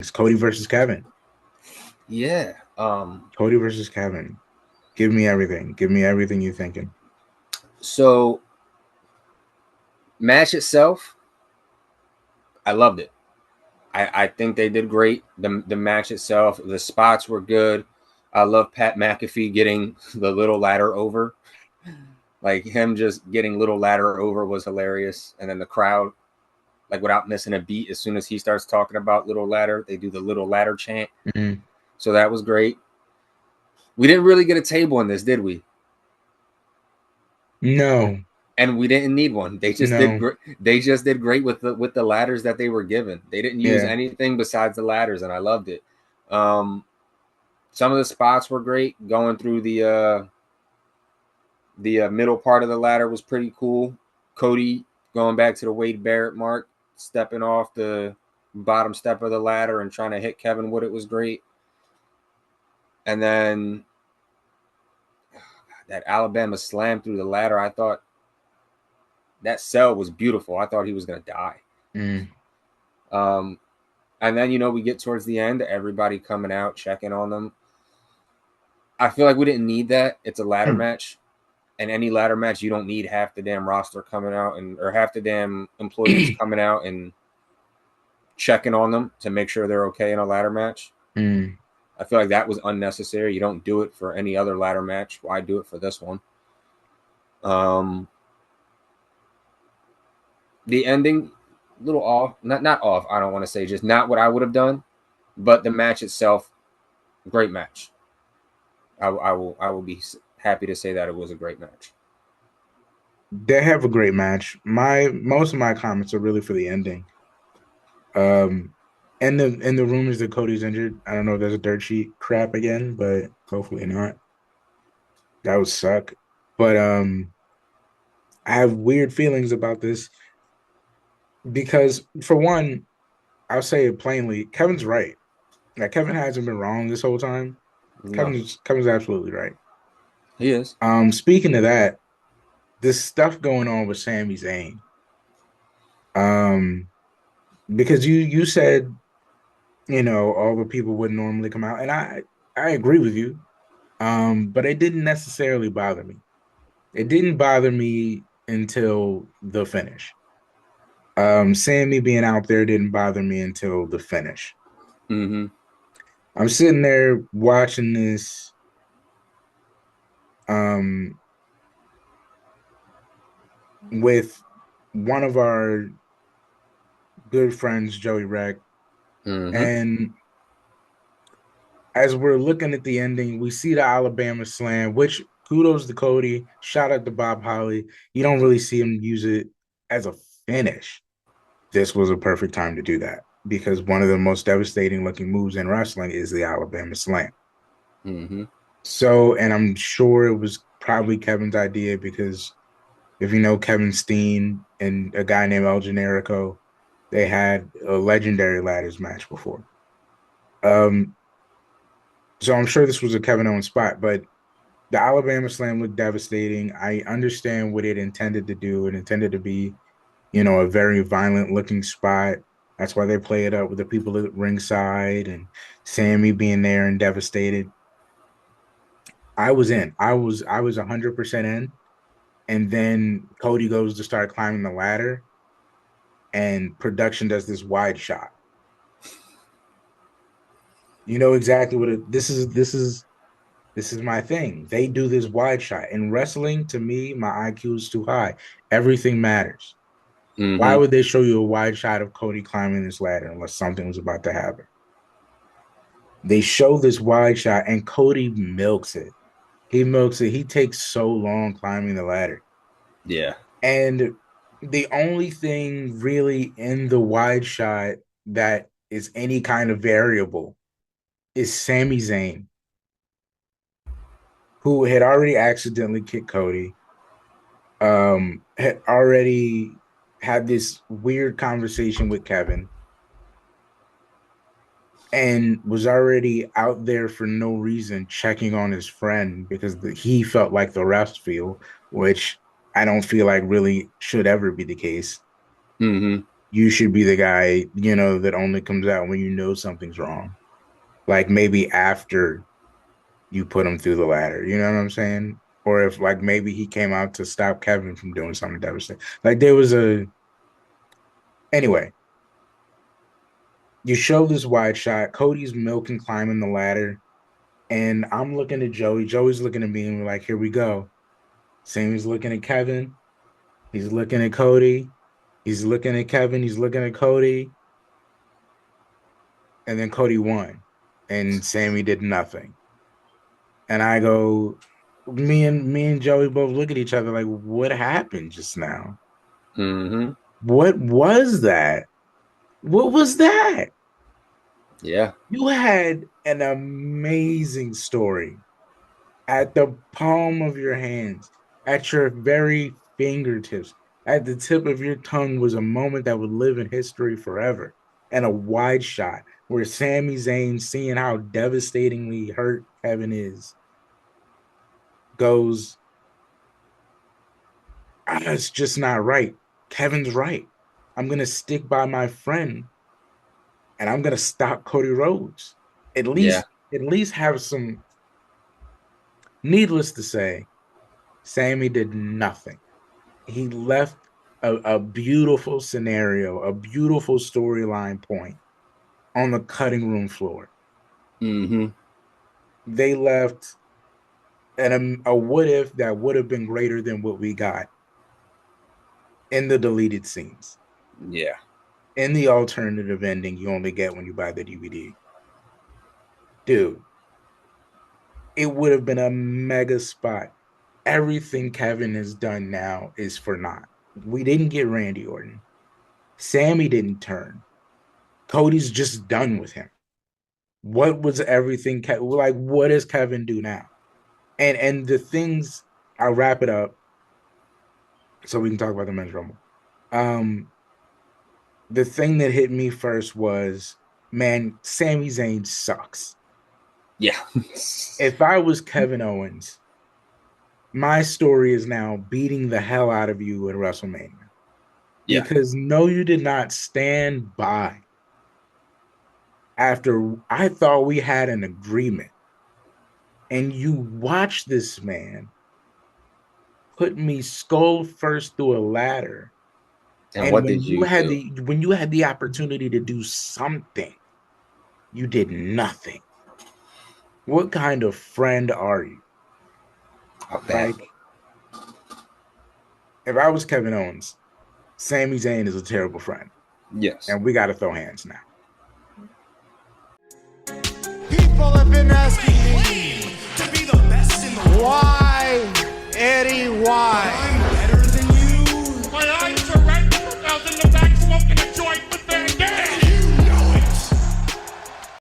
It's Cody versus Kevin. Yeah. Cody versus Kevin. Give me everything. Give me everything you're thinking. So match itself, I loved it. I think they did great. The match itself, the spots were good. I love Pat McAfee getting the little ladder over. Like him just getting little ladder over was hilarious. And then the crowd, like without missing a beat, as soon as he starts talking about little ladder, they do the little ladder chant. Mm-hmm. So that was great. We didn't really get a table in this, did we? No, And we didn't need one. They just did no, great. They just did great with the ladders that they were given. They didn't use yeah. anything besides the ladders, and I loved it. Um, some of the spots were great. Going through the middle part of the ladder was pretty cool. Cody going back to the Wade Barrett mark, stepping off the bottom step of the ladder and trying to hit Kevin with it was great. And then that Alabama slam through the ladder, I thought that cell was beautiful. I thought he was gonna die. Mm. Um, and then we get towards the end, everybody coming out checking on them. I feel like we didn't need that. It's a ladder match, and any ladder match, you don't need half the damn roster coming out or half the damn employees coming out and checking on them to make sure they're okay in a ladder match. Mm. I feel like that was unnecessary. You don't do it for any other ladder match. Why do it for this one? Um, the ending, a little off. Not off. I don't want to say just not what I would have done, but the match itself, great match. I will be happy to say that it was a great match. They have a great match. Most of my comments are really for the ending. Um, and the rumors that Cody's injured. I don't know if there's a dirt sheet crap again, but hopefully not. That would suck. But I have weird feelings about this because, for one, I'll say it plainly. Kevin's right. Like Kevin hasn't been wrong this whole time. No, Kevin's absolutely right. he is. Speaking of that, this stuff going on with Sami Zayn. Um, because you said all the people wouldn't normally come out, and I agree with you. But it didn't necessarily bother me. It didn't bother me until the finish. Sammy being out there didn't bother me until the finish. Mm-hmm. I'm sitting there watching this. Um, with one of our good friends, Joey Reck. Mm-hmm. And as we're looking at the ending, we see the Alabama slam, which kudos to Cody. Shout out to Bob Holly. You don't really see him use it as a finish. This was a perfect time to do that because one of the most devastating looking moves in wrestling is the Alabama slam. Mm-hmm. So, and I'm sure it was probably Kevin's idea because if you know Kevin Steen and a guy named El Generico, they had a legendary ladders match before. Um, so I'm sure this was a Kevin Owens spot, but the Alabama Slam looked devastating. I understand what it intended to do. It intended to be, a very violent looking spot. That's why they play it up with the people at ringside and Sammy being there and devastated. I was in. I was 100% in. And then Cody goes to start climbing the ladder, and production does this wide shot. You know exactly what this is. This is my thing. They do this wide shot. In wrestling, to me, my IQ is too high. Everything matters. Why Mm-hmm. would they show you a wide shot of Cody climbing this ladder unless something was about to happen? They show this wide shot, and Cody milks it. He milks it. He takes so long climbing the ladder. Yeah. And the only thing really in the wide shot that is any kind of variable is Sami Zayn, who had already accidentally kicked Cody, had already had this weird conversation with Kevin, and was already out there for no reason checking on his friend because he felt like the refs feel, which I don't feel like really should ever be the case. Mm-hmm. you should be the guy, that only comes out when you know something's wrong. Like maybe after you put him through the ladder, you know what I'm saying? Or if like maybe he came out to stop Kevin from doing something devastating. Like there was a anyway, you show this wide shot, Cody's milking climbing the ladder, and I'm looking at Joey. Joey's looking at me and we're like, here we go. Sammy's looking at Kevin. He's looking at Cody. He's looking at Kevin. He's looking at Cody. And then Cody won. And Sammy did nothing. And I go, me and Joey both look at each other like, what happened just now? Mm-hmm. What was that? What was that? Yeah. You had an amazing story at the palm of your hands, at your very fingertips, at the tip of your tongue was a moment that would live in history forever. And a wide shot where Sami Zayn, seeing how devastatingly hurt Kevin is, goes, it's just not right. Kevin's right. I'm going to stick by my friend and I'm going to stop Cody Rhodes. At Yeah. least have some. Needless to say, Sammy did nothing. He left a beautiful scenario, a beautiful storyline point on the cutting room floor. Mm-hmm. They left a what if that would have been greater than what we got in the deleted scenes. Yeah. In the alternative ending you only get when you buy the DVD. Dude, it would have been a mega spot. Everything Kevin has done now is for naught. We didn't get Randy Orton. Sammy didn't turn. Cody's just done with him. What was everything? Like, what does Kevin do now? And the things, I'll wrap it up so we can talk about the men's rumble. The thing that hit me first was, man, Sami Zayn sucks. Yeah. If I was Kevin Owens, my story is now beating the hell out of you at WrestleMania. Yeah. Because no, you did not stand by after I thought we had an agreement. And you watch this man put me skull first through a ladder. And what did you do? When you had the opportunity to do something, you did nothing. What kind of friend are you? Like, if I was Kevin Owens, Sami Zayn is a terrible friend. Yes. And we got to throw hands now. People have been asking me to be the best in the world. Why, Eddie, why?